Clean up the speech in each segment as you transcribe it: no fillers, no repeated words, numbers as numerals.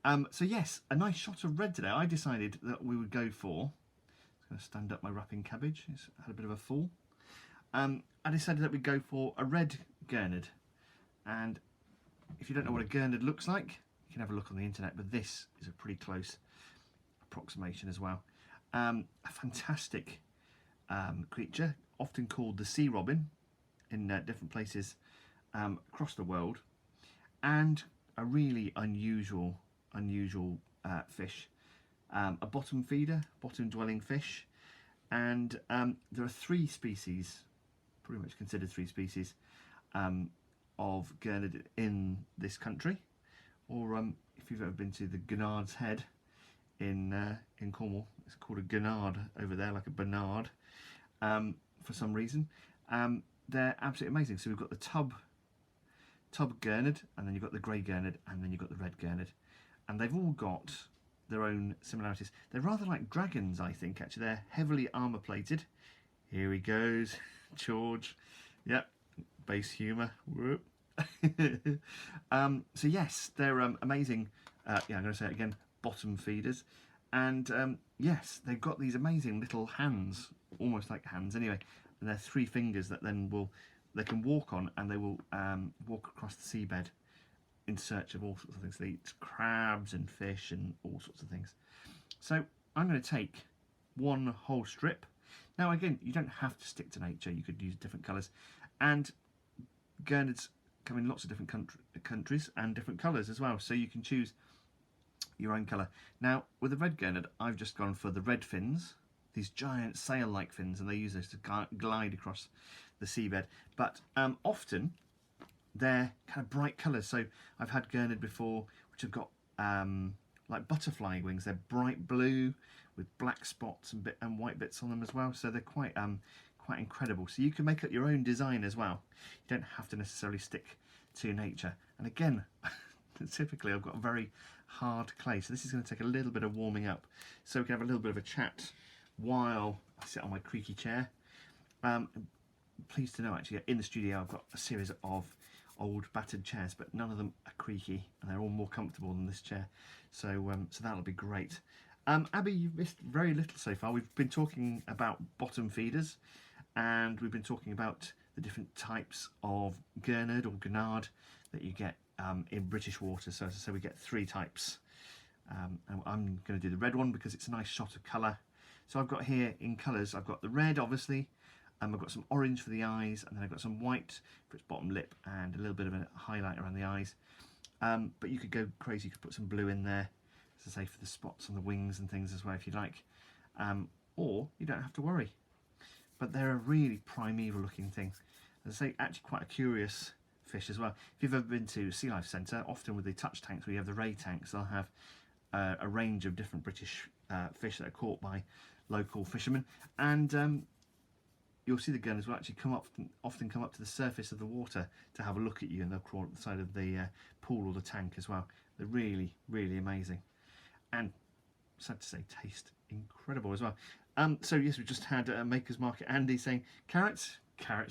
So yes, a nice shot of red today. I decided that we would go for, I'm going to stand up my wrapping cabbage, it's had a bit of a fall. I decided that we'd go for a red Gurnard. And if you don't know what a Gurnard looks like, you can have a look on the internet, but this is a pretty close approximation as well. A fantastic creature, often called the sea robin in different places across the world, and a really unusual fish. A bottom feeder, bottom dwelling fish, and there are 3 species, pretty much considered 3 species of Gurnard in this country, or if you've ever been to the Gurnard's Head in Cornwall, it's called a Gurnard over there, like a Bernard, for some reason. They're absolutely amazing. So we've got the tub Gurnard, and then you've got the grey Gurnard, and then you've got the red Gurnard, and they've all got their own similarities. They're rather like dragons, I think. Actually, they're heavily armour plated. Here he goes, George. Yep, base humour. Whoop. So yes, they're amazing. Yeah, I'm going to say it again. Bottom feeders, and yes, they've got these amazing little hands, almost like hands anyway, and they're 3 fingers that then they can walk on, and they will walk across the seabed in search of all sorts of things. They eat crabs and fish and all sorts of things. So I'm going to take 1 whole strip. Now again, you don't have to stick to nature, you could use different colours, and Gurnards come in lots of different countries and different colours as well, so you can choose your own colour. Now with the red Gurnard, I've just gone for the red fins, these giant sail-like fins, and they use those to glide across the seabed. But often they're kind of bright colours. So I've had Gurnard before which have got like butterfly wings. They're bright blue with black spots and white bits on them as well. So they're quite incredible. So you can make up your own design as well. You don't have to necessarily stick to nature. And again, typically I've got very hard clay, so this is going to take a little bit of warming up, so we can have a little bit of a chat while I sit on my creaky chair. I'm pleased to know actually in the studio I've got a series of old battered chairs, but none of them are creaky, and they're all more comfortable than this chair, so so that'll be great. Abby, you've missed very little so far. We've been talking about bottom feeders, and we've been talking about the different types of Gurnard or Gurnard that you get in British waters. So as I say, we get 3 types. And I'm going to do the red one because it's a nice shot of colour. So I've got here in colours, I've got the red obviously, I've got some orange for the eyes, and then I've got some white for its bottom lip and a little bit of a highlight around the eyes. But you could go crazy, you could put some blue in there, as I say, for the spots on the wings and things as well if you like. Or you don't have to worry. But they're a really primeval looking thing. As I say, actually quite a curious fish as well. If you've ever been to Sea Life Centre, often with the touch tanks where you have the ray tanks, they'll have a range of different British fish that are caught by local fishermen, and you'll see the Gurnards will actually often come up to the surface of the water to have a look at you, and they'll crawl up the side of the pool or the tank as well. They're really, really amazing, and sad to say, taste incredible as well. So yes, we just had Maker's Market Andy saying carrots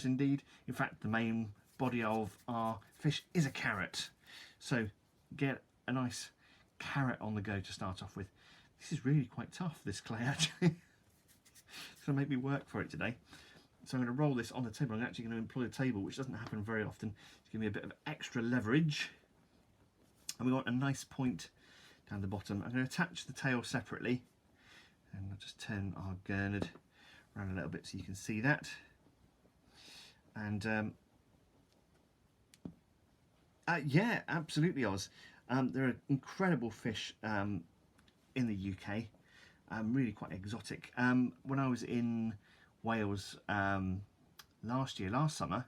indeed. In fact, the main body of our fish is a carrot, so get a nice carrot on the go to start off with. This is really quite tough, this clay actually. It's going to make me work for it today. So I'm going to roll this on the table. I'm actually going to employ a table, which doesn't happen very often, to give me a bit of extra leverage. And we want a nice point down the bottom. I'm going to attach the tail separately, and I'll just turn our Gurnard around a little bit so you can see that. And yeah, absolutely, Oz. There are incredible fish in the UK, really quite exotic. When I was in Wales last summer,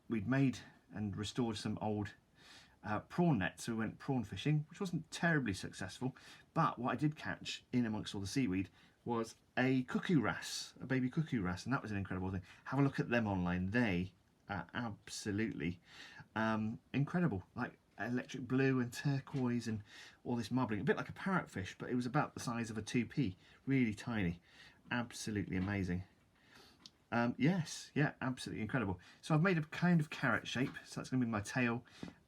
we'd made and restored some old prawn nets, so we went prawn fishing, which wasn't terribly successful, but what I did catch in amongst all the seaweed was a cuckoo wrasse, a baby cuckoo wrasse, and that was an incredible thing. Have a look at them online. They are absolutely incredible, like electric blue and turquoise and all this marbling, a bit like a parrotfish, but it was about the size of a 2p, really tiny, absolutely amazing. Yes, yeah, absolutely incredible. So I've made a kind of carrot shape, so that's going to be my tail,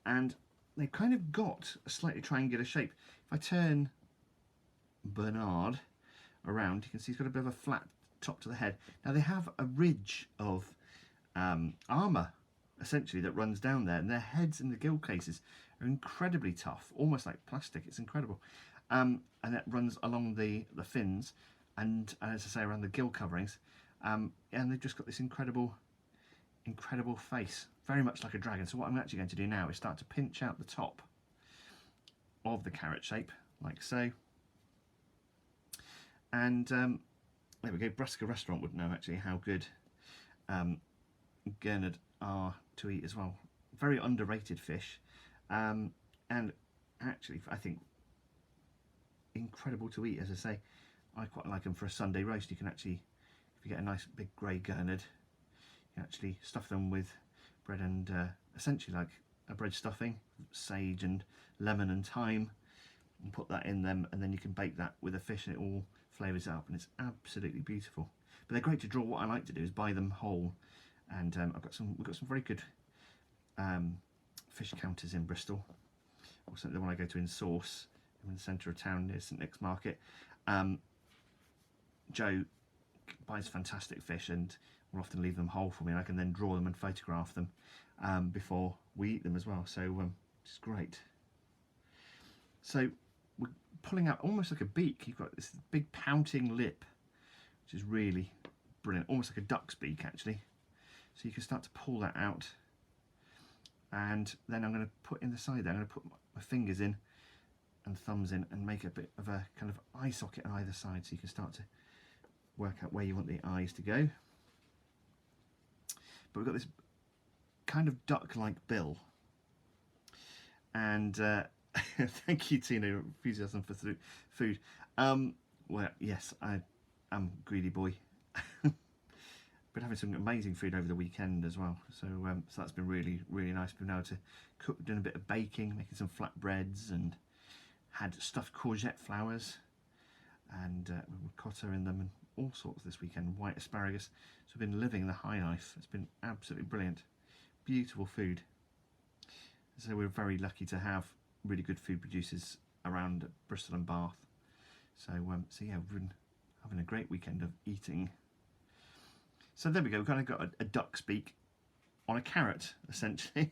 and they've kind of got a slightly triangular shape. If I turn Gurnard around, you can see he's got a bit of a flat top to the head. Now they have a ridge of armour essentially that runs down there, and their heads and the gill cases are incredibly tough, almost like plastic. It's incredible, and it runs along the fins and as I say, around the gill coverings, and they've just got this incredible face, very much like a dragon. So what I'm actually going to do now is start to pinch out the top of the carrot shape, like so. And there we go. Brusca Restaurant would know actually how good Gurnard are to eat as well. Very underrated fish, and actually I think incredible to eat. As I say, I quite like them for a Sunday roast. You can actually, if you get a nice big grey Gurnard, you can actually stuff them with bread and essentially like a bread stuffing, sage and lemon and thyme, and put that in them, and then you can bake that with a fish and it all flavours it up, and it's absolutely beautiful. But they're great to draw. What I like to do is buy them whole, and we've got some very good fish counters in Bristol. Also the one I go to in Source, in the centre of town near St Nick's Market. Joe buys fantastic fish and will often leave them whole for me, and I can then draw them and photograph them before we eat them as well. So it's great. So we're pulling out almost like a beak. You've got this big pouting lip, which is really brilliant, almost like a duck's beak actually. So you can start to pull that out, and then I'm going to put in the side there, I'm going to put my fingers in and thumbs in and make a bit of a kind of eye socket on either side, so you can start to work out where you want the eyes to go. But we've got this kind of duck-like bill, and thank you, Tina, enthusiasm for food. Well, yes, I am a greedy boy. Been having some amazing food over the weekend as well, so that's been really nice. Been able to cook, doing a bit of baking, making some flatbreads, and had stuffed courgette flowers and ricotta in them and all sorts this weekend, white asparagus. So I've been living the high life. It's been absolutely brilliant, beautiful food. So we're very lucky to have really good food producers around Bristol and Bath. So yeah, we've been having a great weekend of eating. So there we go, we've kind of got a duck's beak on a carrot, essentially.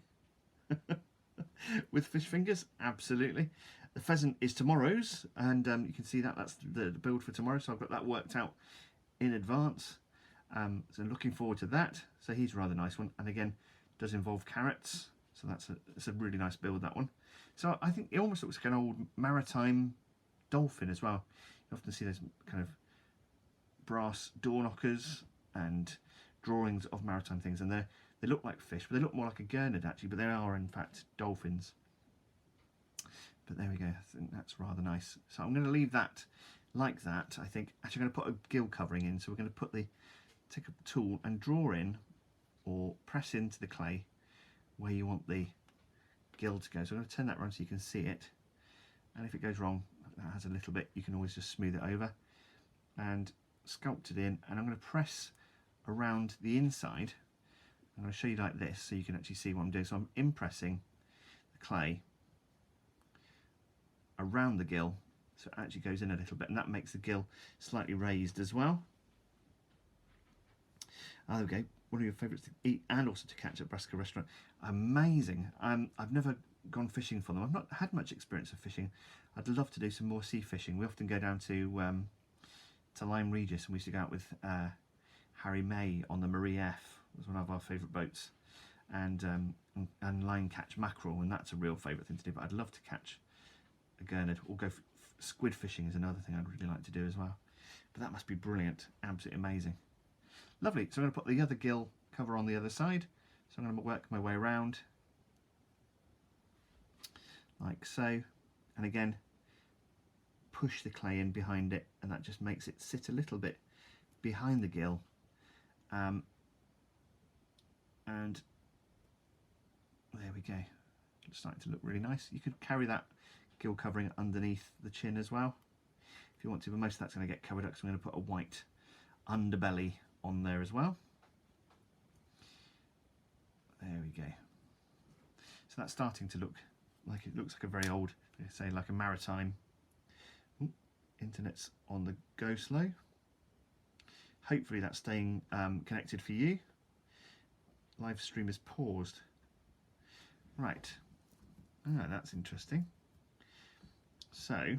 With fish fingers, absolutely. The pheasant is tomorrow's, and you can see that's the build for tomorrow, so I've got that worked out in advance. So looking forward to that. So he's a rather nice one, and again, does involve carrots, so it's a really nice build, that one. So I think it almost looks like an old maritime dolphin as well. You often see those kind of brass door knockers and drawings of maritime things, and they look like fish, but they look more like a Gurnard actually, but they are in fact dolphins. But there we go, I think that's rather nice. So I'm going to leave that like that, I think. Actually, I'm going to put a gill covering in, so we're going to take a tool and draw in or press into the clay where you want the gill to go. So I'm going to turn that around so you can see it, and if it goes wrong, that has a little bit, you can always just smooth it over and sculpt it in, and I'm going to press around the inside. I'm going to show you like this so you can actually see what I'm doing. So I'm impressing the clay around the gill so it actually goes in a little bit, and that makes the gill slightly raised as well. There we go, one of your favourites to eat and also to catch at Brusca Restaurant. Amazing. I've never gone fishing for them. I've not had much experience of fishing. I'd love to do some more sea fishing. We often go down to Lyme Regis, and we used to go out with Harry May on the Marie F. It was one of our favourite boats, and line catch mackerel, and that's a real favourite thing to do. But I'd love to catch a Gurnard, or go squid fishing is another thing I'd really like to do as well. But that must be brilliant, absolutely amazing. Lovely. So I'm going to put the other gill cover on the other side. So I'm going to work my way around like so, and again push the clay in behind it, and that just makes it sit a little bit behind the gill, and there we go. It's starting to look really nice. You could carry that gill covering underneath the chin as well if you want to, but most of that's going to get covered up, so I'm going to put a white underbelly on there as well. There we go. So that's starting to look like it looks like a very old, say like a maritime. Ooh, internet's on the go slow. Hopefully that's staying connected for you. Live stream is paused. Right. Ah, that's interesting. So,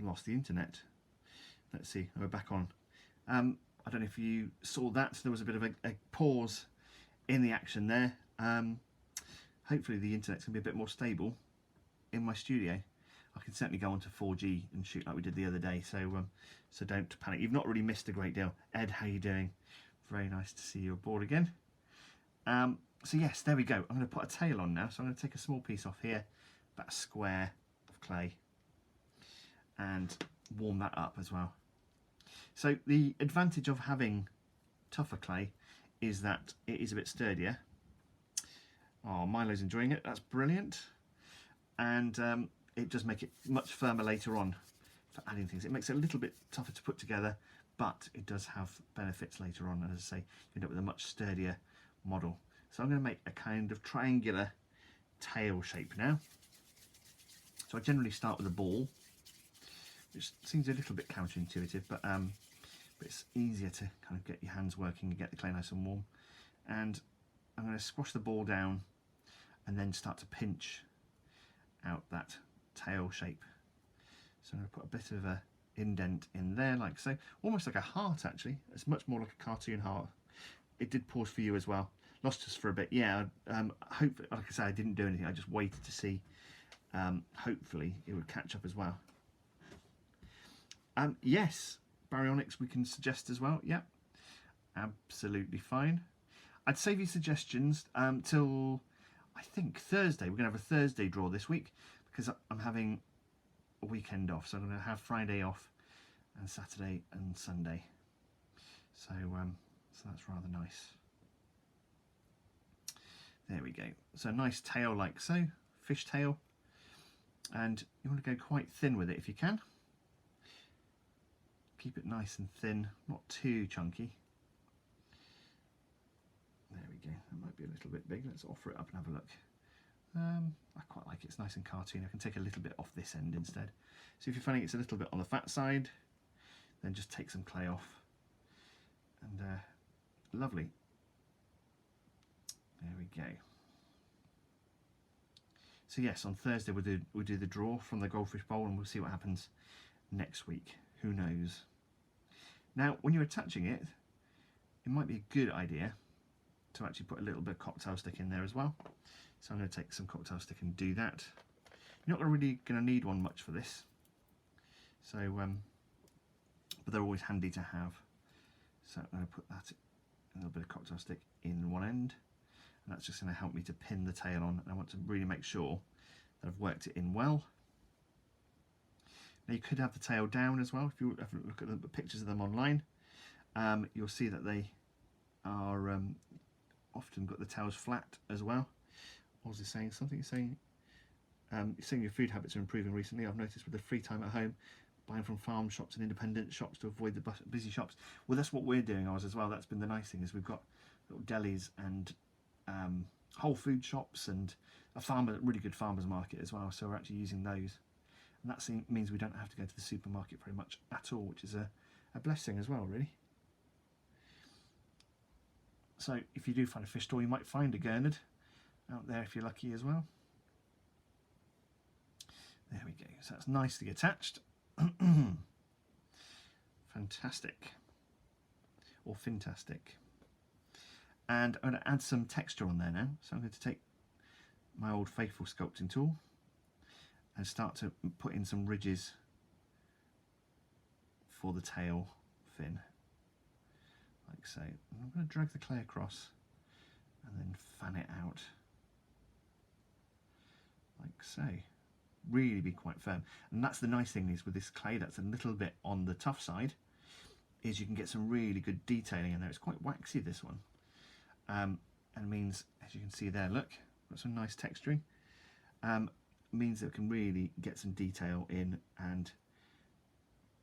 lost the internet. Let's see, we're back on. I don't know if you saw that. There was a bit of a pause in the action there. Hopefully the internet's going to be a bit more stable in my studio. I can certainly go onto 4G and shoot like we did the other day, so so don't panic. You've not really missed a great deal. Ed, how you doing? Very nice to see you aboard again. So yes, there we go. I'm going to put a tail on now. So I'm going to take a small piece off here, about a square of clay, and warm that up as well. So the advantage of having tougher clay is that it is a bit sturdier. Oh, Milo's enjoying it. That's brilliant. And it does make it much firmer later on for adding things. It makes it a little bit tougher to put together, but it does have benefits later on. And as I say, you end up with a much sturdier model. So I'm going to make a kind of triangular tail shape now. So I generally start with a ball, which seems a little bit counterintuitive, but it's easier to kind of get your hands working and get the clay nice and warm. And I'm going to squash the ball down and then start to pinch out that tail shape. So I'm going to put a bit of a indent in there like so, almost like a heart actually. It's much more like a cartoon heart. It did pause for you as well. Lost us for a bit. Yeah, hope, like I say, I didn't do anything. I just waited to see. Hopefully it would catch up as well. Yes, baryonyx we can suggest as well. Yep, absolutely fine. I'd save you suggestions till I think Thursday. We're going to have a Thursday draw this week because I'm having a weekend off. So I'm going to have Friday off and Saturday and Sunday. So, so that's rather nice. There we go. So nice tail like so, fish tail. And you want to go quite thin with it if you can. Keep it nice and thin, not too chunky. There we go. That might be a little bit big. Let's offer it up and have a look. I quite like it. It's nice and cartoon. I can take a little bit off this end instead. So if you're finding it's a little bit on the fat side, then just take some clay off. And lovely. There we go. So yes, on Thursday we'll do the draw from the goldfish bowl, and we'll see what happens next week. Who knows? Now, when you're attaching it, it might be a good idea to actually put a little bit of cocktail stick in there as well. So I'm going to take some cocktail stick and do that. You're not really going to need one much for this. So, but they're always handy to have. So I'm going to put that, a little bit of cocktail stick in one end. And that's just going to help me to pin the tail on. And I want to really make sure that I've worked it in well. Now you could have the tail down as well. If you have a look at the pictures of them online, you'll see that they are often got the tails flat as well. What was he saying? Something he's saying. You're saying your food habits are improving recently. I've noticed with the free time at home, buying from farm shops and independent shops to avoid the busy shops. Well, that's what we're doing ours as well. That's been the nice thing, is we've got little delis and whole food shops and a really good farmers market as well. So we're actually using those. And that means we don't have to go to the supermarket very much at all, which is a blessing as well, really. So if you do find a fish store, you might find a Gurnard out there if you're lucky as well. There we go. So that's nicely attached. Fantastic. Or fantastic. And I'm going to add some texture on there now. So I'm going to take my old faithful sculpting tool and start to put in some ridges for the tail fin, like so. And I'm going to drag the clay across and then fan it out, like so. Really be quite firm. And that's the nice thing is with this clay that's a little bit on the tough side, is you can get some really good detailing in there. It's quite waxy, this one. And means, as you can see there, look, got some nice texturing. Means that we can really get some detail in and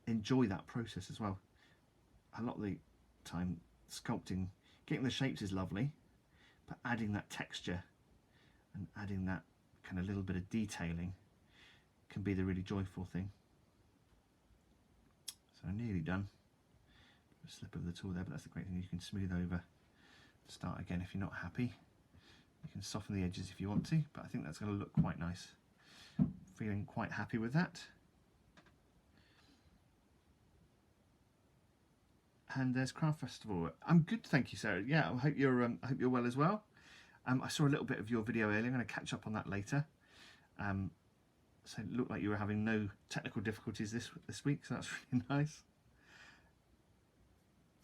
enjoy that process as well. A lot of the time sculpting, getting the shapes is lovely, but adding that texture and adding that kind of little bit of detailing can be the really joyful thing. So nearly done. A slip of the tool there, but that's the great thing, you can smooth over. Start again if you're not happy. You can soften the edges if you want to, but I think that's going to look quite nice. Feeling quite happy with that. And there's Craft Festival. I'm good, thank you, Sarah. Yeah, I hope you're well as well. I saw a little bit of your video earlier. I'm going to catch up on that later. So it looked like you were having no technical difficulties this week, so that's really nice.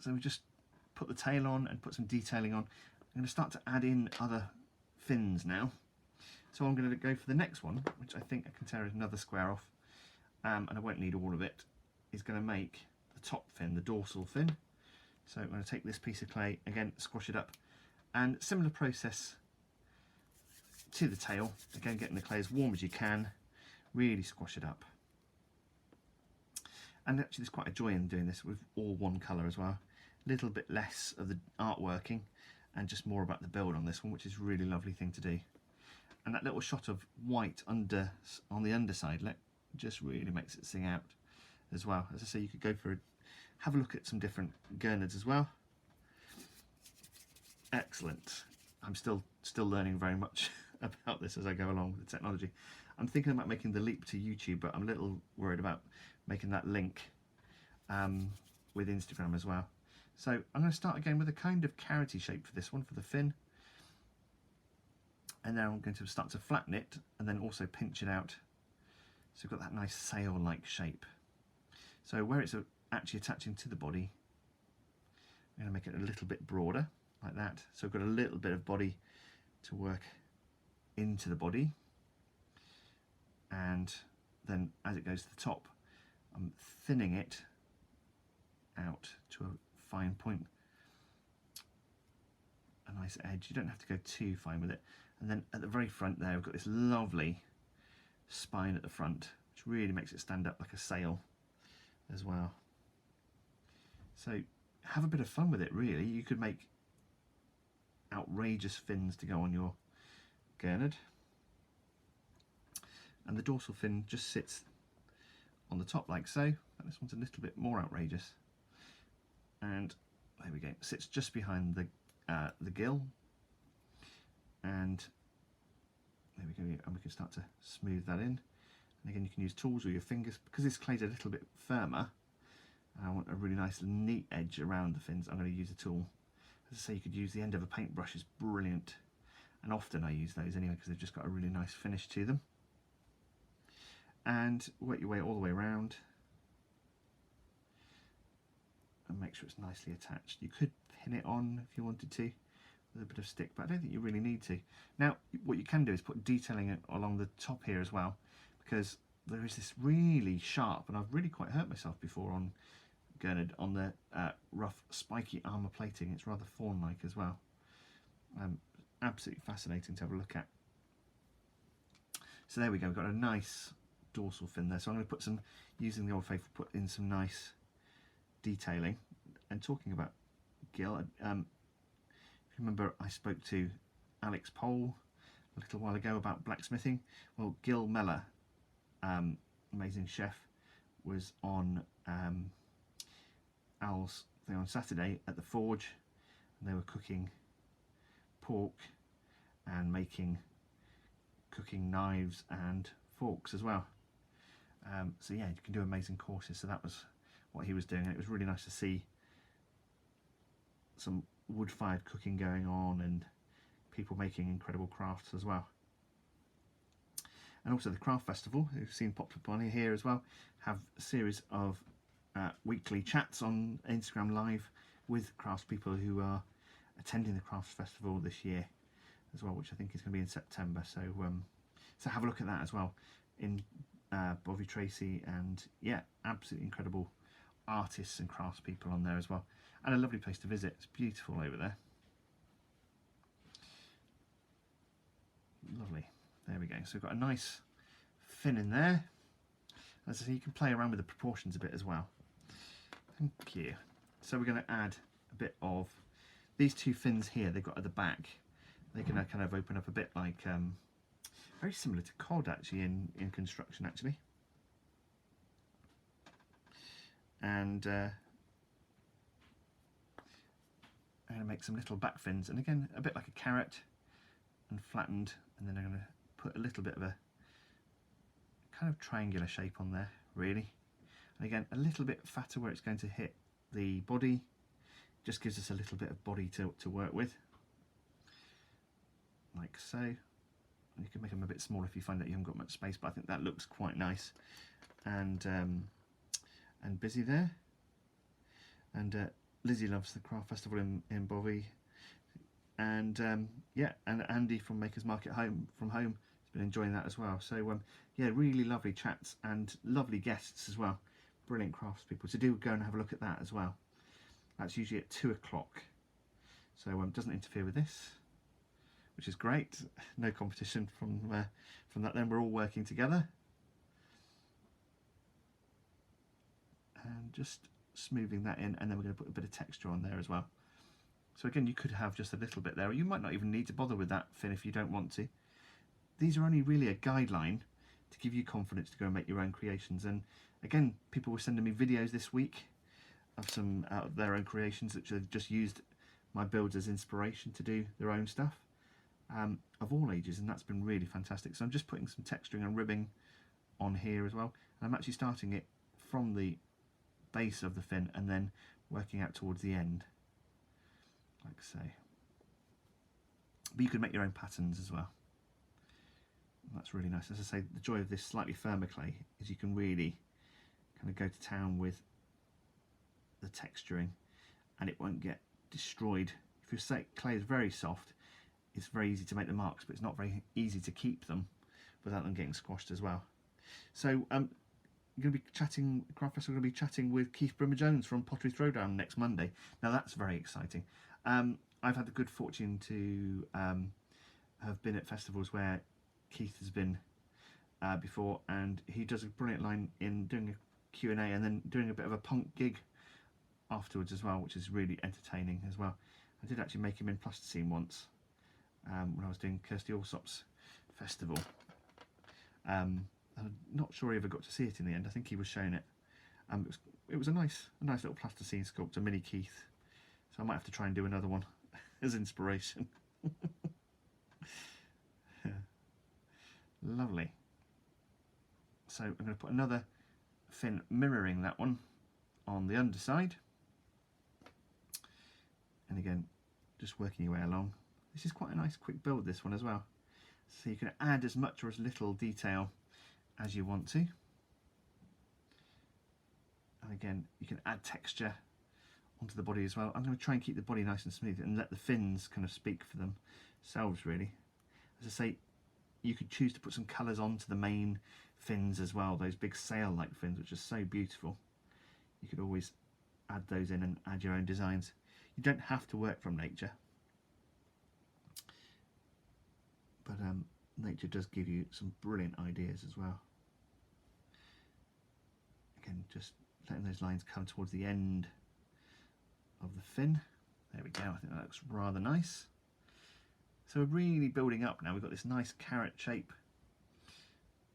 So we just put the tail on and put some detailing on. I'm going to start to add in other fins now. So I'm going to go for the next one, which I think I can tear another square off, and I won't need all of it, is going to make the top fin, the dorsal fin. So I'm going to take this piece of clay, again, squash it up, and similar process to the tail. Again, getting the clay as warm as you can, really squash it up. And actually there's quite a joy in doing this with all one colour as well. A little bit less of the artworking and just more about the build on this one, which is a really lovely thing to do. And that little shot of white on the underside just really makes it sing out as well. As I say, you could go for have a look at some different Gurnards as well. Excellent. I'm still learning very much about this as I go along with the technology. I'm thinking about making the leap to YouTube, but I'm a little worried about making that link with Instagram as well. So I'm going to start again with a kind of carroty shape for this one, for the fin. And then I'm going to start to flatten it and then also pinch it out. So we've got that nice sail-like shape. So where it's actually attaching to the body, I'm going to make it a little bit broader, like that. So I've got a little bit of body to work into the body. And then as it goes to the top, I'm thinning it out to a fine point, a nice edge. You don't have to go too fine with it. And then at the very front there, we've got this lovely spine at the front, which really makes it stand up like a sail as well. So have a bit of fun with it, really. You could make outrageous fins to go on your Gurnard. And the dorsal fin just sits on the top like so. And this one's a little bit more outrageous. And there we go. It sits just behind the gill. And there we go. And we can start to smooth that in. And again, you can use tools or your fingers. Because this clay's a little bit firmer, and I want a really nice neat edge around the fins, I'm going to use a tool. As I say, you could use the end of a paintbrush. It's brilliant. And often I use those anyway because they've just got a really nice finish to them. And work your way all the way around and make sure it's nicely attached. You could pin it on if you wanted to with a bit of stick, but I don't think you really need to. Now what you can do is put detailing along the top here as well, because there is this really sharp, and I've really quite hurt myself before on Gurnard, on the rough spiky armour plating. It's rather fawn-like as well. Absolutely fascinating to have a look at. So there we go, we've got a nice dorsal fin there. So I'm going to put some, using the Old Faithful, put in some nice detailing. And talking about gill, if you remember I spoke to Alex Pole a little while ago about blacksmithing. Well, Gil Meller, amazing chef, was on Al's thing on Saturday at the forge, and they were cooking pork and cooking knives and forks as well. So yeah, you can do amazing courses. So that was what he was doing, and it was really nice to see some wood-fired cooking going on and people making incredible crafts as well. And also the Craft Festival, who've seen popped up on here as well, have a series of weekly chats on Instagram Live with craftspeople who are attending the Crafts Festival this year as well, which I think is going to be in September. So so have a look at that as well. In Bobby Tracy, and yeah, absolutely incredible artists and craftspeople on there as well, and a lovely place to visit. It's beautiful over there. Lovely. There we go. So we've got a nice fin in there. As I say, you can play around with the proportions a bit as well. Thank you. So we're going to add a bit of these two fins here. They've got at the back. They're going to kind of open up a bit like Very similar to cod actually in construction actually. And I'm going to make some little back fins, and again a bit like a carrot and flattened, and then I'm going to put a little bit of a kind of triangular shape on there really, and again a little bit fatter where it's going to hit the body, just gives us a little bit of body to work with, like so. You can make them a bit smaller if you find that you haven't got much space, but I think that looks quite nice and busy there. And Lizzie loves the craft festival in Bovey, and yeah, and Andy from Makers Market from home has been enjoying that as well. So yeah, really lovely chats and lovely guests as well. Brilliant craftspeople. So do go and have a look at that as well. That's usually at 2 o'clock, so doesn't interfere with this, which is great. No competition from that. Then we're all working together, and just smoothing that in, and then we're going to put a bit of texture on there as well. So again, you could have just a little bit there, or you might not even need to bother with that fin if you don't want to. These are only really a guideline to give you confidence to go and make your own creations. And again, people were sending me videos this week of some out of their own creations, which have just used my builds as inspiration to do their own stuff, of all ages, and that's been really fantastic. So I'm just putting some texturing and ribbing on here as well, and I'm actually starting it from the base of the fin and then working out towards the end, like so. But you could make your own patterns as well. That's really nice. As I say, the joy of this slightly firmer clay is you can really kind of go to town with the texturing, and it won't get destroyed. If your clay is very soft, it's very easy to make the marks, but it's not very easy to keep them without them getting squashed as well. So you're going to be chatting, Craft Festival, we're going to be chatting with Keith Brimmer-Jones from Pottery Throwdown next Monday. Now that's very exciting. I've had the good fortune to have been at festivals where Keith has been before, and he does a brilliant line in doing a Q&A and then doing a bit of a punk gig afterwards as well, which is really entertaining as well. I did actually make him in plasticine once when I was doing Kirsty Allsop's festival. I'm not sure he ever got to see it in the end. I think he was shown it. It was a nice little plasticine sculpt, a mini Keith. So I might have to try and do another one as inspiration. Lovely. So I'm going to put another fin mirroring that one on the underside. And again, just working your way along. This is quite a nice quick build, this one as well. So you can add as much or as little detail as you want to. And again, you can add texture onto the body as well. I'm going to try and keep the body nice and smooth and let the fins kind of speak for themselves really. As I say, you could choose to put some colours onto the main fins as well, those big sail-like fins, which are so beautiful. You could always add those in and add your own designs. You don't have to work from nature, but nature does give you some brilliant ideas as well. Again, just letting those lines come towards the end of the fin. There we go, I think that looks rather nice. So we're really building up now. We've got this nice carrot shape,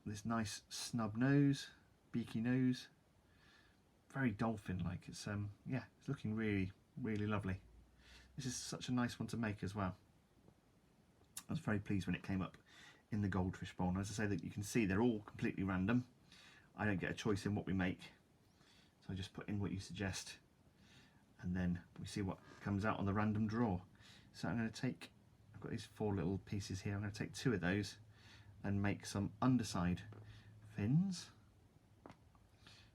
this nice snub nose, beaky nose, very dolphin-like. It's yeah, it's looking really, really lovely. This is such a nice one to make as well. I was very pleased when it came up in the goldfish bowl. And as I say, that you can see they're all completely random. I don't get a choice in what we make, so I just put in what you suggest, and then we see what comes out on the random draw. So I'm going to take, I've got these 4 little pieces here. I'm going to take 2 of those and make some underside fins.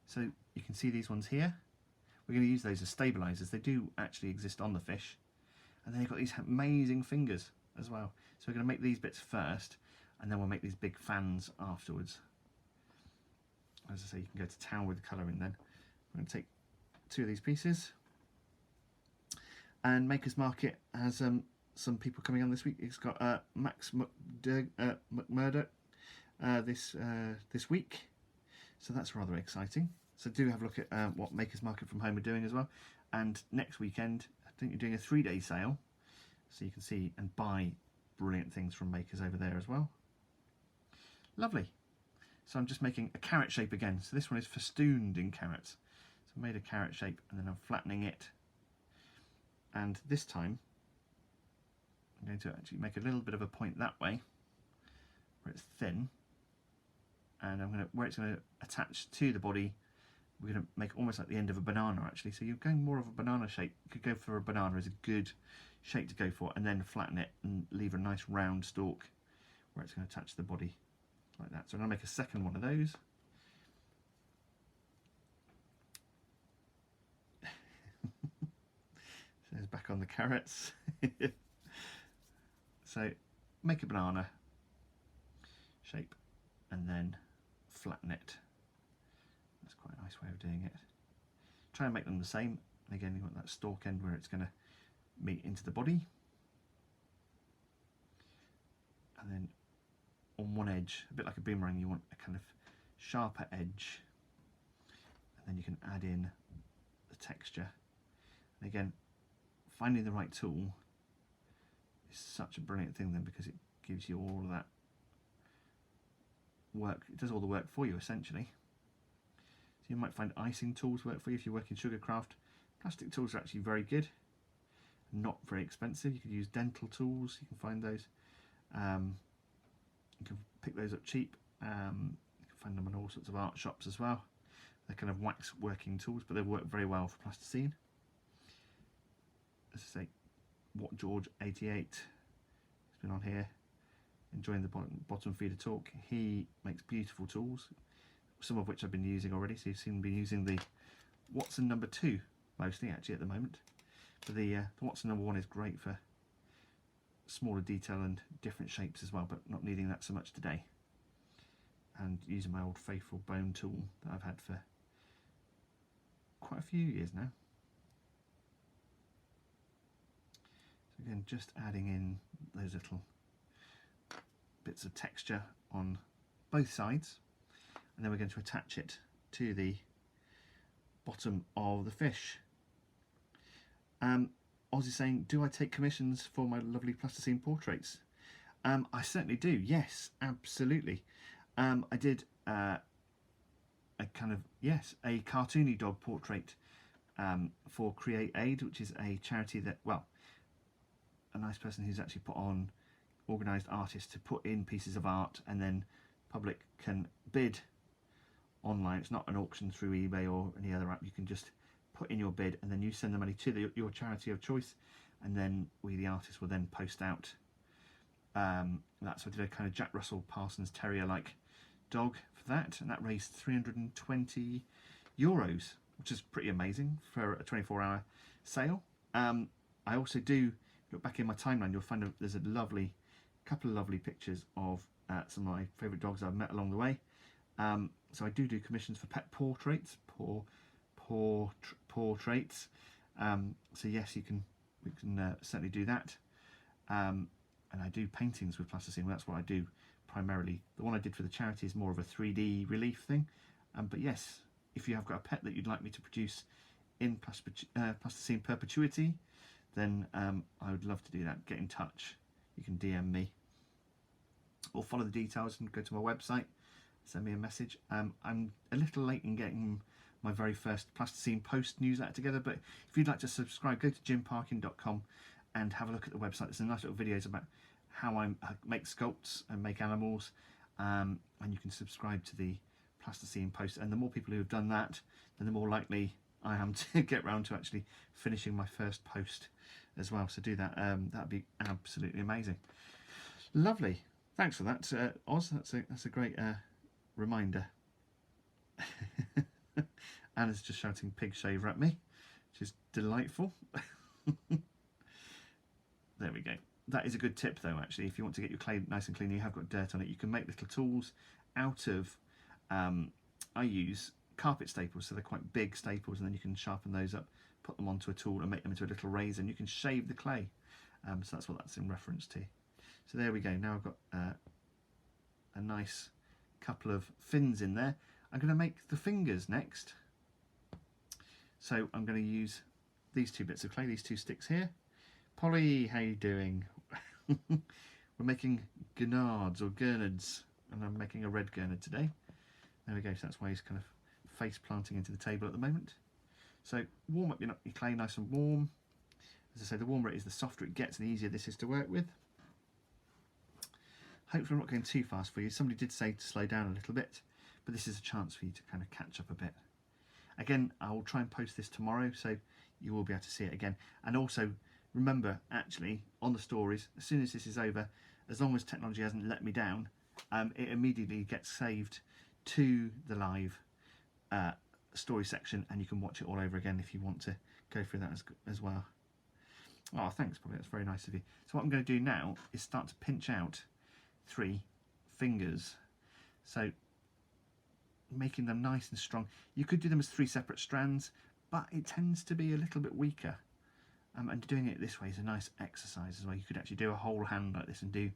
So you can see these ones here. We're going to use those as stabilizers. They do actually exist on the fish. And then you've got these amazing fingers as well. So we're going to make these bits first, and then we'll make these big fans afterwards. As I say, you can go to town with the colouring then. I'm going to take 2 of these pieces. And Makers Market has some people coming on this week. It's got Max McMurdo this week. So that's rather exciting. So do have a look at what Makers Market from home are doing as well. And next weekend, I think you're doing a 3-day sale. So you can see and buy brilliant things from Makers over there as well. Lovely. So I'm just making a carrot shape again. So this one is festooned in carrots. So I made a carrot shape and then I'm flattening it. And this time I'm going to actually make a little bit of a point that way where it's thin. And I'm going to, where it's going to attach to the body, we're going to make almost like the end of a banana actually. So you're going more of a banana shape. You could go for a banana as a good shape to go for, and then flatten it and leave a nice round stalk where it's going to attach to the body like that. So I'm going to make a second one of those. So it's back on the carrots. So make a banana shape and then flatten it. That's quite a nice way of doing it. Try and make them the same. And again, you want that stalk end where it's going to meet into the body. And then on one edge, a bit like a boomerang, you want a kind of sharper edge. And then you can add in the texture. And again, finding the right tool is such a brilliant thing then, because it gives you all of that work. It does all the work for you essentially. So you might find icing tools work for you if you work in sugarcraft. Plastic tools are actually very good, not very expensive. You could use dental tools, you can find those. You can pick those up cheap. You can find them in all sorts of art shops as well. They're kind of wax working tools, but they work very well for plasticine. As I say, What George 88 has been on here, enjoying the bottom feeder talk. He makes beautiful tools, some of which I've been using already. So you've seen me using the Watson number 2 mostly actually at the moment. But the Watson number 1 is great for smaller detail and different shapes as well, but not needing that so much today. And using my old faithful bone tool that I've had for quite a few years now. So again, just adding in those little bits of texture on both sides, and then we're going to attach it to the bottom of the fish. Oz is saying, do I take commissions for my lovely plasticine portraits? I certainly do, yes, absolutely. I did a cartoony dog portrait for Create Aid, which is a charity that, well, a nice person who's actually put on organised artists to put in pieces of art, and then public can bid online. It's not an auction through eBay or any other app. You can just put in your bid and then you send the money to your charity of choice, and then we, the artist, will then post out that. So I did a kind of Jack Russell Parsons Terrier like dog for that, and that raised €320, which is pretty amazing for a 24-hour sale. I also do look back in my timeline, you'll find there's a couple of lovely pictures of some of my favourite dogs I've met along the way. So I do commissions for pet portraits, portraits. So yes, we can certainly do that. And I do paintings with plasticine. That's what I do primarily. The one I did for the charity is more of a 3D relief thing. But yes, if you have got a pet that you'd like me to produce in plasticine perpetuity, then I would love to do that. Get in touch. You can DM me or follow the details and go to my website, send me a message. I'm a little late in getting my very first plasticine post newsletter together, but if you'd like to subscribe, go to jimparkyn.com and have a look at the website. There's some nice little videos about how I make sculpts and make animals, and you can subscribe to the plasticine post. And the more people who have done that, then the more likely I am to get round to actually finishing my first post as well. So do that. That'd be absolutely amazing. Lovely. Thanks for that, Oz. That's a great reminder. Anna's just shouting pig shaver at me, which is delightful. There we go. That is a good tip though, actually. If you want to get your clay nice and clean, you have got dirt on it, you can make little tools out of, I use carpet staples, so they're quite big staples, and then you can sharpen those up, put them onto a tool and make them into a little razor, and you can shave the clay. So that's what that's in reference to. So there we go. Now I've got a nice couple of fins in there. I'm going to make the fingers next. So I'm going to use these two bits of clay, these two sticks here. Polly, how you doing? We're making Gurnards or Gurnards. and I'm making a red Gurnard today. There we go, so that's why he's kind of face planting into the table at the moment. So warm up your clay nice and warm. As I say, the warmer it is, the softer it gets and the easier this is to work with. Hopefully I'm not going too fast for you. Somebody did say to slow down a little bit, but this is a chance for you to kind of catch up a bit. Again, I will try and post this tomorrow, so you will be able to see it again. And also, remember, actually, on the stories, as soon as this is over, as long as technology hasn't let me down, it immediately gets saved to the live story section, and you can watch it all over again if you want to go through that as well. Oh, thanks, Bobby. That's very nice of you. So what I'm going to do now is start to pinch out 3 fingers. So making them nice and strong. You could do them as 3 separate strands, but it tends to be a little bit weaker. And doing it this way is a nice exercise as well. You could actually do a whole hand like this and do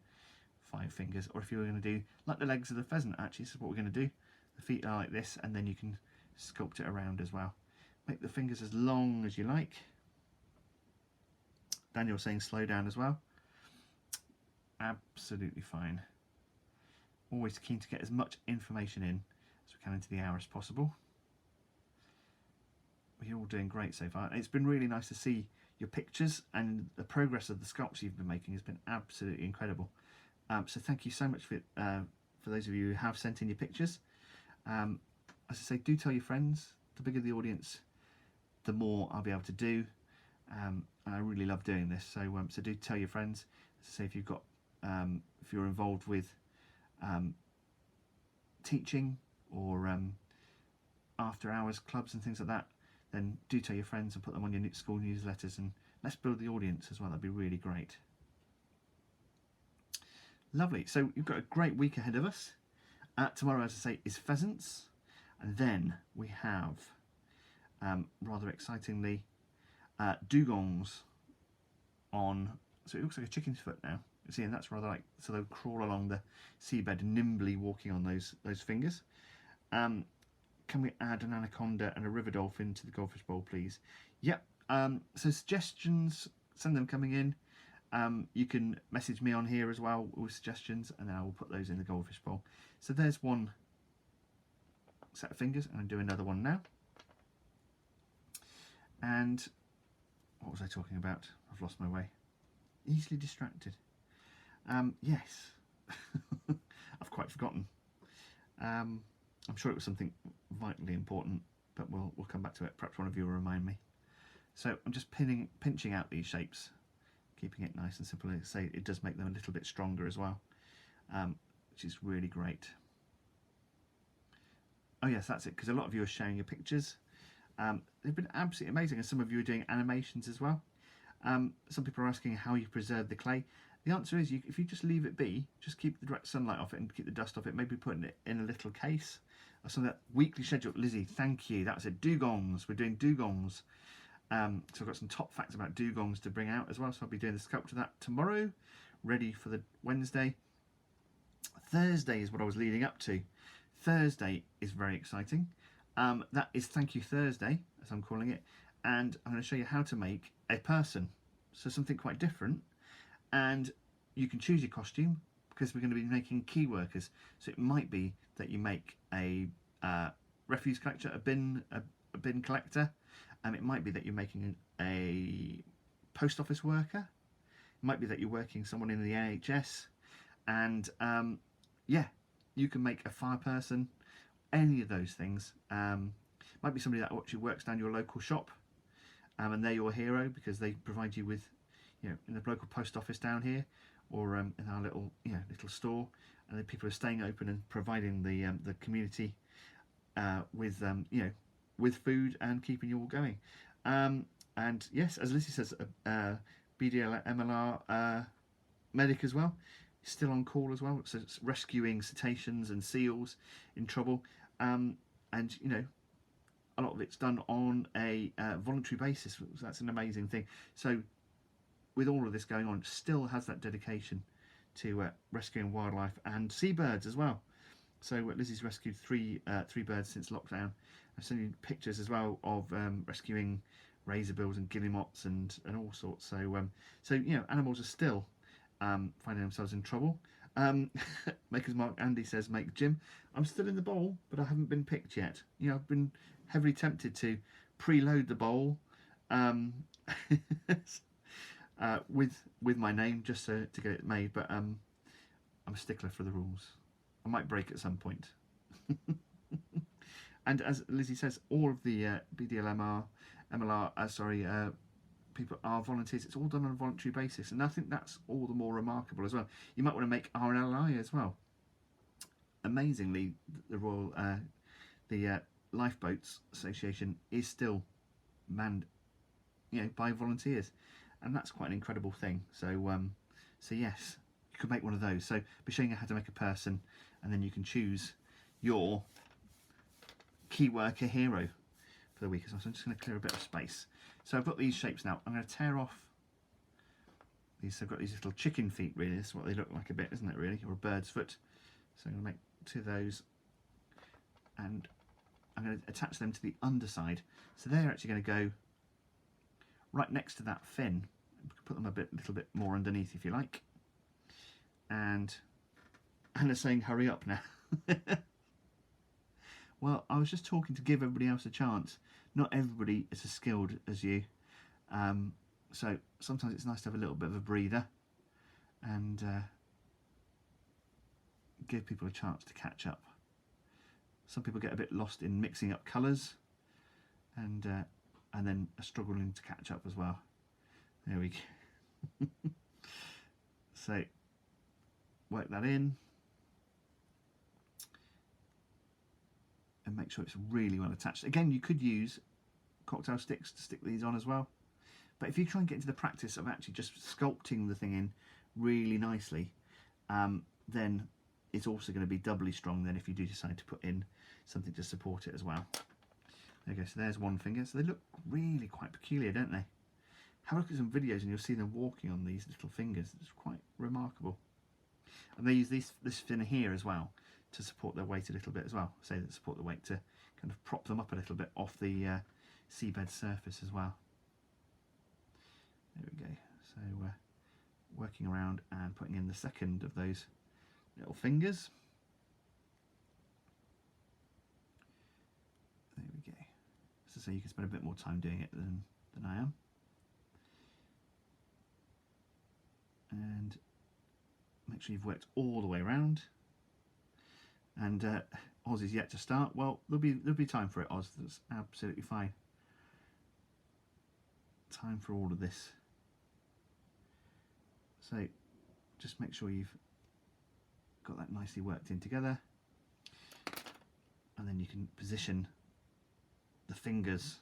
5 fingers. Or if you were going to do like the legs of the pheasant, actually, this is what we're going to do. The feet are like this, and then you can sculpt it around as well. Make the fingers as long as you like. Daniel's saying slow down as well. Absolutely fine. Always keen to get as much information in as we can into the hour as possible. You're all doing great so far. It's been really nice to see your pictures, and the progress of the sculpts you've been making has been absolutely incredible. So thank you so much for those of you who have sent in your pictures. As I say, do tell your friends. The bigger the audience, the more I'll be able to do. And I really love doing this. So so do tell your friends. As I say, if you've got if you're involved with teaching or after hours clubs and things like that, then do tell your friends and put them on your school newsletters, and let's build the audience as well. That'd be really great. Lovely. So you've got a great week ahead of us. Tomorrow, as I say, is pheasants, and then we have rather excitingly dugongs on. So it looks like a chicken's foot now. See, and that's rather like, so they'll crawl along the seabed nimbly, walking on those fingers. Can we add an anaconda and a river dolphin to the goldfish bowl, please? Yep. So suggestions, send them coming in. You can message me on here as well with suggestions, and then I will put those in the goldfish bowl. So there's one set of fingers, and I'll do another one now. And what was I talking about? I've lost my way. Easily distracted. Yes, I've quite forgotten. I'm sure it was something vitally important, but we'll come back to it. Perhaps one of you will remind me. So I'm just pinching out these shapes, keeping it nice and simple. As I say, it does make them a little bit stronger as well, which is really great. Oh yes, that's it, because a lot of you are sharing your pictures. They've been absolutely amazing, and some of you are doing animations as well. Some people are asking how you preserve the clay. The answer is, if you just leave it be, just keep the direct sunlight off it and keep the dust off it, maybe putting it in a little case or something. That weekly schedule. Lizzie, thank you. That's it. Dugongs. We're doing dugongs. So I've got some top facts about dugongs to bring out as well. So I'll be doing the sculpt of that tomorrow, ready for the Wednesday. Thursday is what I was leading up to. Thursday is very exciting. That is Thank You Thursday, as I'm calling it. And I'm going to show you how to make a person. So something quite different. And you can choose your costume, because we're going to be making key workers. So it might be that you make a refuse collector, a bin collector. It might be that you're making a post office worker. It might be that you're working someone in the NHS. And yeah, you can make a fire person, any of those things. Might be somebody that actually works down your local shop, and they're your hero because they provide you with, you know, in the local post office down here, or in our little, you know, little store, and the people are staying open and providing the community with you know, with food and keeping you all going. And yes, as Lizzie says, BDL MLR medic as well, still on call as well. So it's rescuing cetaceans and seals in trouble, and you know, a lot of it's done on a voluntary basis. So that's an amazing thing. So with all of this going on, still has that dedication to rescuing wildlife and seabirds as well. So Lizzie's rescued three birds since lockdown. I've sent you pictures as well of rescuing razorbills and guillemots and all sorts. So so you know, animals are still finding themselves in trouble. Maker's Mark Andy says, make Jim. I'm still in the bowl, but I haven't been picked yet. You know, I've been heavily tempted to preload the bowl with my name just to get it made, but I'm a stickler for the rules. I might break at some point. And as Lizzie says, all of the BDLMR, MLR, people are volunteers. It's all done on a voluntary basis, and I think that's all the more remarkable as well. You might want to make RNLI as well. Amazingly, the Royal Lifeboats Association is still manned, you know, by volunteers, and that's quite an incredible thing. So, so yes, you could make one of those. So, be showing you how to make a person, and then you can choose your key worker hero for the week as well. So I'm just going to clear a bit of space. So I've got these shapes now. I'm going to tear off these. So I've got these little chicken feet, really. This is what they look like a bit, isn't it, really? Or a bird's foot. So I'm going to make two of those, and I'm going to attach them to the underside. So they're actually going to go right next to that fin. Put them a little bit more underneath, if you like. And Anna's saying, hurry up now. Well, I was just talking to give everybody else a chance. Not everybody is as skilled as you. So sometimes it's nice to have a little bit of a breather and give people a chance to catch up. Some people get a bit lost in mixing up colours and then are struggling to catch up as well. There we go. So work that in. And make sure it's really well attached. Again, you could use cocktail sticks to stick these on as well. But if you try and get into the practice of actually just sculpting the thing in really nicely, then it's also going to be doubly strong then if you do decide to put in something to support it as well. There you go, so there's one finger. So they look really quite peculiar, don't they? Have a look at some videos and you'll see them walking on these little fingers. It's quite remarkable. And they use this fin here as well to support their weight a little bit as well. So that support the weight to kind of prop them up a little bit off the seabed surface as well. There we go. So working around and putting in the second of those little fingers. There we go. So you can spend a bit more time doing it than I am. And make sure you've worked all the way around. And Oz is yet to start. Well, there'll be time for it, Oz. That's absolutely fine. Time for all of this. So just make sure you've got that nicely worked in together, and then you can position the fingers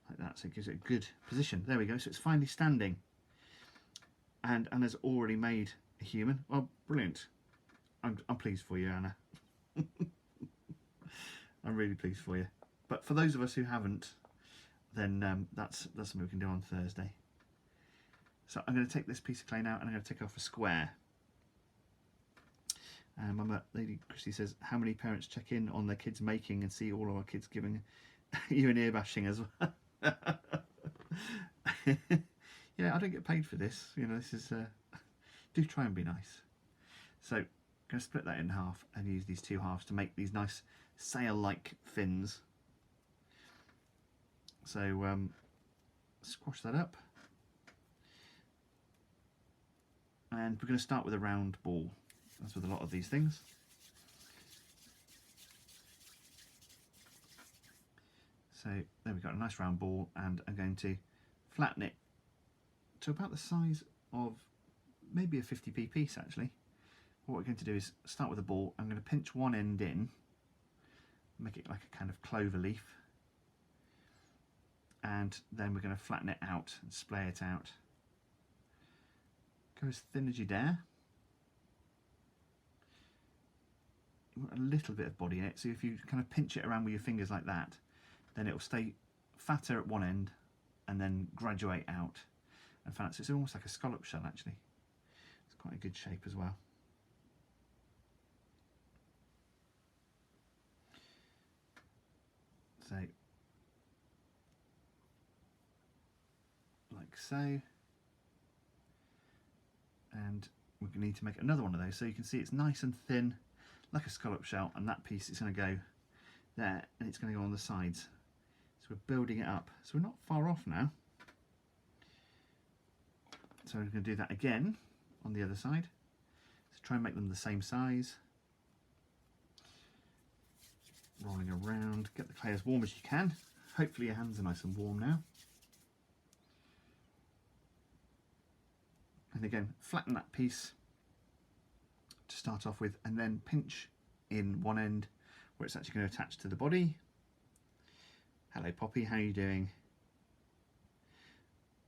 like that, so it gives it a good position. There we go. So it's finally standing, and Anna's already made a human. Well, brilliant. I'm pleased for you, Anna. I'm really pleased for you. But for those of us who haven't, then that's something we can do on Thursday. So I'm going to take this piece of clay now, and I'm going to take off a square. And Mama Lady Christie says, how many parents check in on their kids making and see all of our kids giving you an ear bashing as well? Yeah, I don't get paid for this. You know, this is do try and be nice. So I'm going to split that in half and use these two halves to make these nice sail-like fins. So squash that up. And we're going to start with a round ball, as with a lot of these things. So there we've got a nice round ball, and I'm going to flatten it to about the size of maybe a 50p piece actually. What we're going to do is start with a ball. I'm going to pinch one end in, make it like a kind of clover leaf, and then we're going to flatten it out and splay it out. Go as thin as you dare. You want a little bit of body in it, so if you kind of pinch it around with your fingers like that, then it will stay fatter at one end and then graduate out and fan it. So it's almost like a scallop shell actually. It's quite a good shape as well. So like so, and we're going to need to make another one of those. So you can see it's nice and thin, like a scallop shell, and that piece is going to go there, and it's going to go on the sides. So we're building it up. So we're not far off now. So we're going to do that again on the other side. So try and make them the same size. Rolling around, get the clay as warm as you can. Hopefully your hands are nice and warm now. And again, flatten that piece to start off with, and then pinch in one end where it's actually going to attach to the body. Hello Poppy, how are you doing?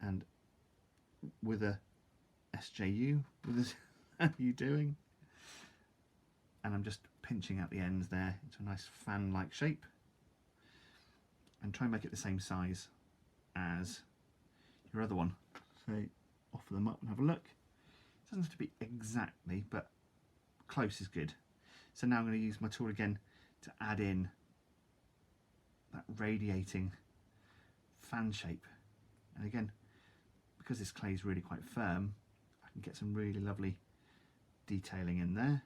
And with a SJU, how are you doing? And I'm just pinching out the ends there into a nice fan-like shape, and try and make it the same size as your other one. So offer them up and have a look. It doesn't have to be exactly, but close is good. So now I'm going to use my tool again to add in that radiating fan shape. And again, because this clay is really quite firm, I can get some really lovely detailing in there.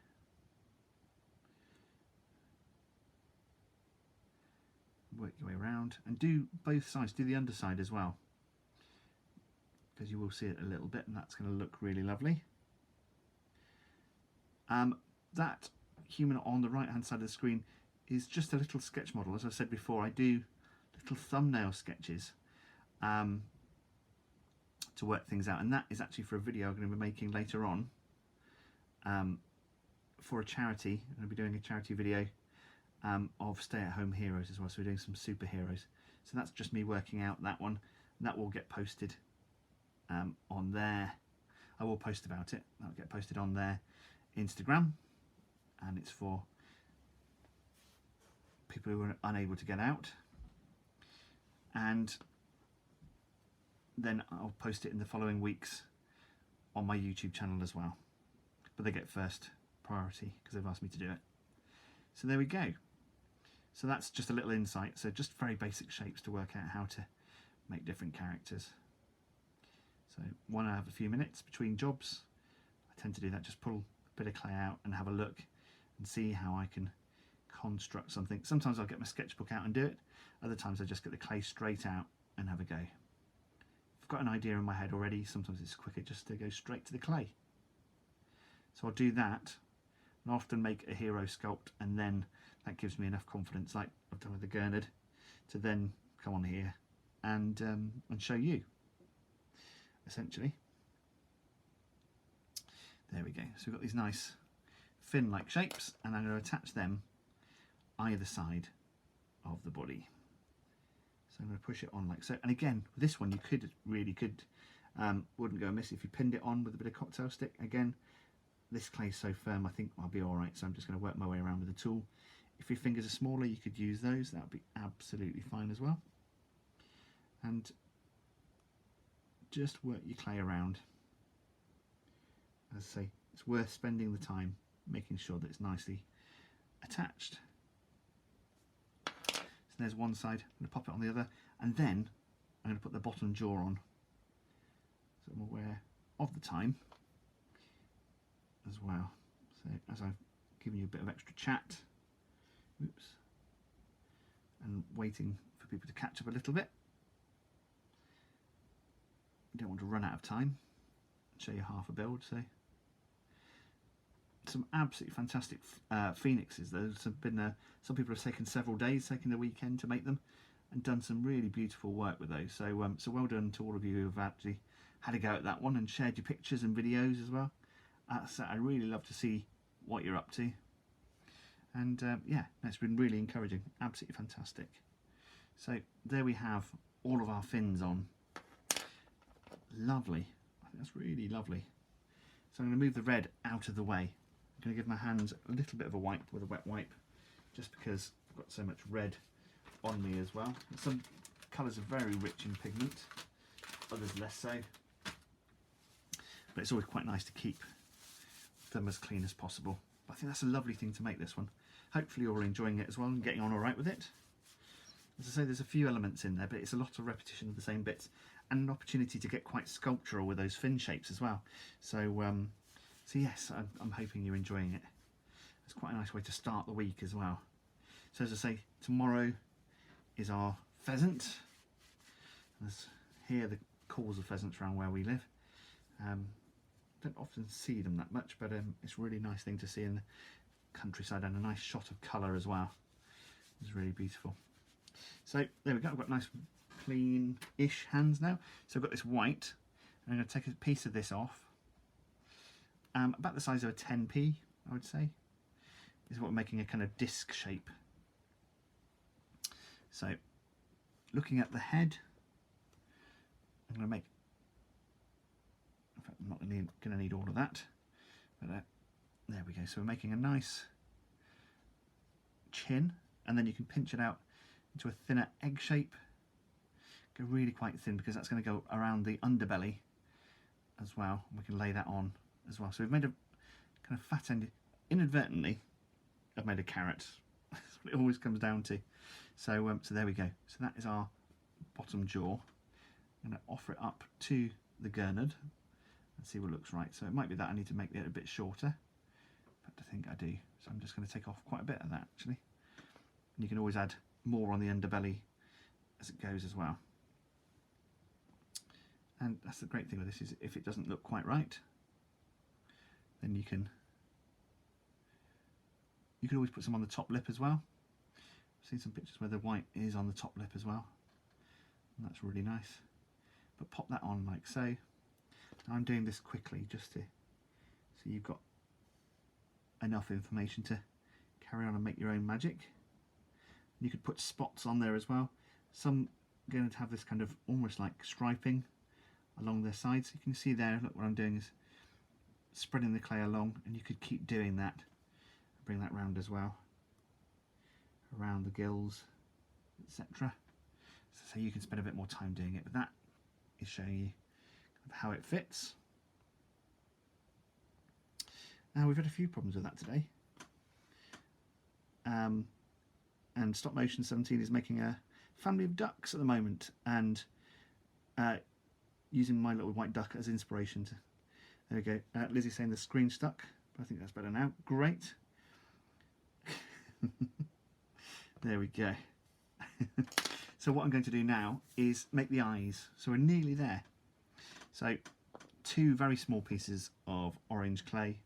Work your way around and do both sides, do the underside as well, because you will see it a little bit, and that's going to look really lovely. That human on the right hand side of the screen is just a little sketch model. As I said before, I do little thumbnail sketches to work things out, and that is actually for a video I'm going to be making later on for a charity. I'm going to be doing a charity video of stay-at-home heroes as well, so we're doing some superheroes. So that's just me working out that one. That will get posted on there. I will post about it. That'll get posted on their Instagram, and it's for people who are unable to get out. And then I'll post it in the following weeks on my YouTube channel as well. But they get first priority because they've asked me to do it. So there we go. So that's just a little insight. So just very basic shapes to work out how to make different characters. So when I have a few minutes between jobs, I tend to do that, just pull a bit of clay out and have a look and see how I can construct something. Sometimes I'll get my sketchbook out and do it. Other times I just get the clay straight out and have a go. If I've got an idea in my head already, sometimes it's quicker just to go straight to the clay. So I'll do that and often make a hero sculpt, and then that gives me enough confidence, like I've done with the Gurnard, to then come on here and show you, essentially. There we go. So we've got these nice fin-like shapes, and I'm going to attach them either side of the body. So I'm going to push it on like so. And again, with this one, you really could, wouldn't go amiss if you pinned it on with a bit of cocktail stick. Again, this clay is so firm, I think I'll be all right. So I'm just going to work my way around with the tool. If your fingers are smaller, you could use those. That would be absolutely fine as well. And just work your clay around. As I say, it's worth spending the time making sure that it's nicely attached. So there's one side. I'm going to pop it on the other, and then I'm going to put the bottom jaw on, so I'm aware of the time as well. So as I've given you a bit of extra chat, oops, and waiting for people to catch up a little bit, you don't want to run out of time. I'll show you half a build. So some absolutely fantastic phoenixes. There's been some people have taken several days, taken the weekend to make them, and done some really beautiful work with those. So so well done to all of you who have actually had a go at that one and shared your pictures and videos as well. So I really love to see what you're up to, and yeah, it's been really encouraging. Absolutely fantastic. So there we have all of our fins on. Lovely. I think that's really lovely. So I'm going to move the red out of the way. I'm going to give my hands a little bit of a wipe with a wet wipe, just because I've got so much red on me as well. Some colours are very rich in pigment, others less so. But it's always quite nice to keep them as clean as possible. But I think that's a lovely thing to make this one. Hopefully you're all enjoying it as well and getting on all right with it. As I say, there's a few elements in there, but it's a lot of repetition of the same bits, and an opportunity to get quite sculptural with those fin shapes as well. So So yes, I'm hoping you're enjoying it. It's quite a nice way to start the week as well. So as I say, tomorrow is our pheasant. There's here the calls of pheasants around where we live. Don't often see them that much, but it's a really nice thing to see in the countryside, and a nice shot of colour as well. It's really beautiful. So there we go, I've got nice clean-ish hands now. So I've got this white, and I'm going to take a piece of this off. About the size of a 10p, I would say. This is what we're making a kind of disc shape. So looking at the head, I'm going to make, in fact I'm not going to need all of that, but there we go. So we're making a nice chin, and then you can pinch it out into a thinner egg shape. Go really quite thin, because that's going to go around the underbelly as well. We can lay that on as well. So we've made a kind of fat end. Inadvertently, I've made a carrot. That's what it always comes down to. So so there we go. So that is our bottom jaw. I'm going to offer it up to the Gurnard and see what looks right. So it might be that I need to make it a bit shorter, but I think I do. So I'm just going to take off quite a bit of that actually. And you can always add more on the underbelly as it goes as well. And that's the great thing with this, is if it doesn't look quite right, then you can always put some on the top lip as well. I've seen some pictures where the white is on the top lip as well, and that's really nice. But pop that on like so. Now I'm doing this quickly just to, so you've got enough information to carry on and make your own magic. You could put spots on there as well. Some are going to have this kind of almost like striping along their sides. You can see there, look, what I'm doing is spreading the clay along, and you could keep doing that. Bring that round as well, around the gills, etc. So you can spend a bit more time doing it, but that is showing you how it fits. Now we've had a few problems with that today. And Stop Motion 17 is making a family of ducks at the moment, and using my little white duck as inspiration. There we go. Lizzie's saying the screen stuck, but I think that's better now. Great. There we go. So what I'm going to do now is make the eyes. So we're nearly there. So 2 very small pieces of orange clay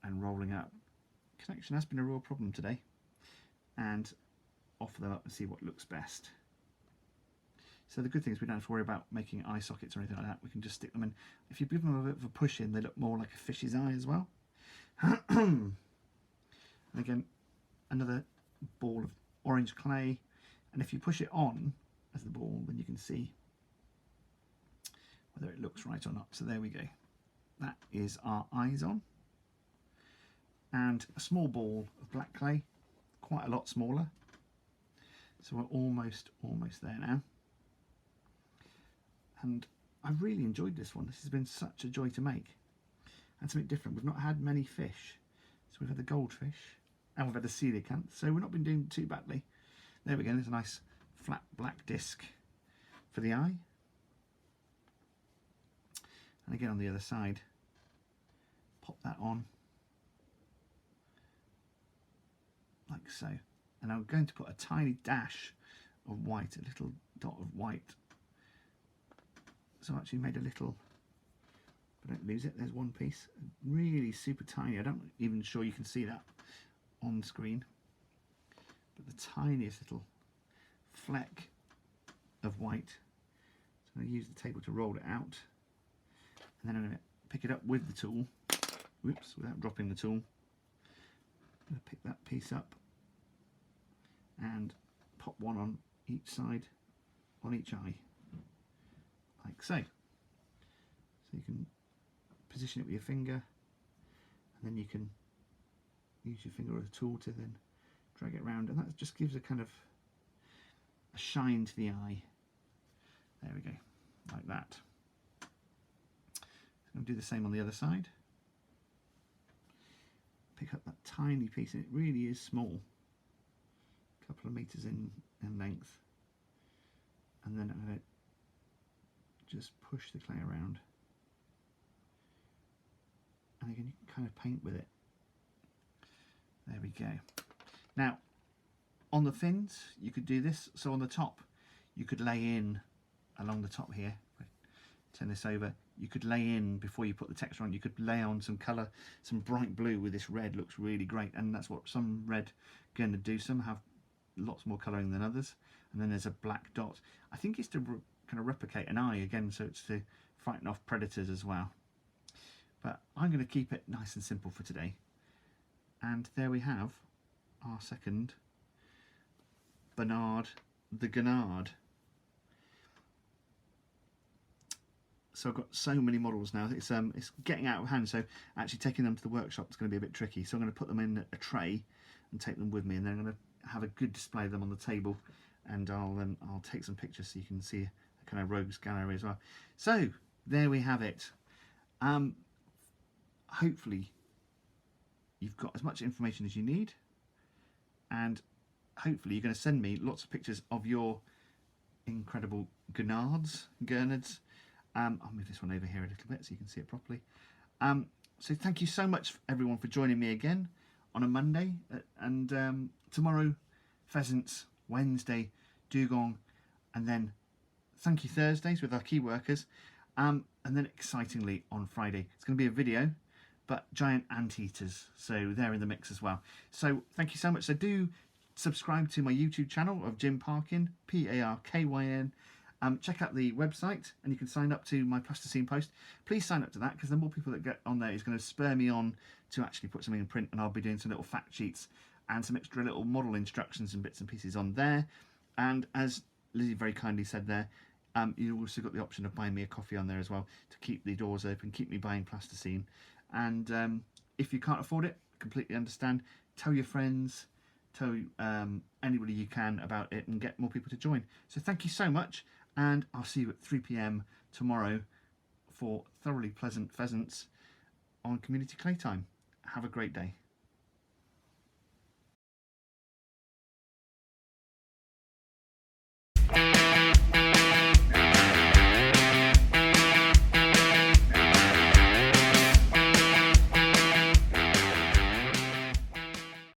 and rolling up. Connection has been a real problem today, and offer them up and see what looks best. So the good thing is we don't have to worry about making eye sockets or anything like that. We can just stick them in. If you give them a bit of a push in, they look more like a fish's eye as well. And again, another ball of orange clay, and if you push it on as the ball, then you can see whether it looks right or not. So there we go. That is our eyes on. And a small ball of black clay, quite a lot smaller. So we're almost there now. And I've really enjoyed this one. This has been such a joy to make, and something different. We've not had many fish. So we've had the goldfish, and we've had the coelacanth, so we've not been doing too badly. There we go, there's a nice flat black disc for the eye. And again on the other side, pop that on, like so. And I'm going to put a tiny dash of white, a little dot of white. So I actually made a little, but don't lose it, there's one piece, really super tiny. I don't even sure you can see that on screen, but the tiniest little fleck of white. So I'm going to use the table to roll it out, and then I'm going to pick it up with the tool, whoops, without dropping the tool. I'm going to pick that piece up and pop one on each side, on each eye, like so. So you can position it with your finger, and then you can use your finger or a tool to then drag it around, and that just gives a kind of a shine to the eye. There we go, like that. So I'm going to do the same on the other side. Pick up that tiny piece, and it really is small, a couple of meters in length, and then I'm going to just push the clay around and again you can kind of paint with it. There we go. Now on the fins you could do this. So on the top you could lay in along the top here, turn this over, you could lay in, before you put the texture on, you could lay on some colour, some bright blue with this red. Looks really great, and that's what some red going to do. Some have lots more colouring than others, and then there's a black dot. I think it's to kind of replicate an eye again, so it's to frighten off predators as well. But I'm going to keep it nice and simple for today. And there we have our second Bernard the Gurnard. So I've got so many models now. It's getting out of hand. So actually taking them to the workshop is going to be a bit tricky. So I'm going to put them in a tray and take them with me, and then I'm going to have a good display of them on the table, and I'll take some pictures so you can see a kind of rogues gallery as well. So there we have it. Hopefully you've got as much information as you need, and hopefully you're going to send me lots of pictures of your incredible Gurnards. I'll move this one over here a little bit so you can see it properly. So thank you so much everyone for joining me again on a Monday, and tomorrow pheasants, Wednesday dugong, and then thank you Thursdays with our key workers, and then excitingly on Friday it's going to be a video, but giant anteaters, so they're in the mix as well. So thank you so much. So do subscribe to my YouTube channel of Jim Parkyn, Parkyn. Check out the website, and you can sign up to my plasticine post. Please sign up to that, because the more people that get on there is going to spur me on to actually put something in print, and I'll be doing some little fact sheets and some extra little model instructions and bits and pieces on there. And as Lizzie very kindly said there, you've also got the option of buying me a coffee on there as well, to keep the doors open, keep me buying plasticine. And if you can't afford it, completely understand. Tell your friends, tell anybody you can about it, and get more people to join. So thank you so much, and I'll see you at 3 PM tomorrow for thoroughly pleasant pheasants on Community Claytime. Have a great day.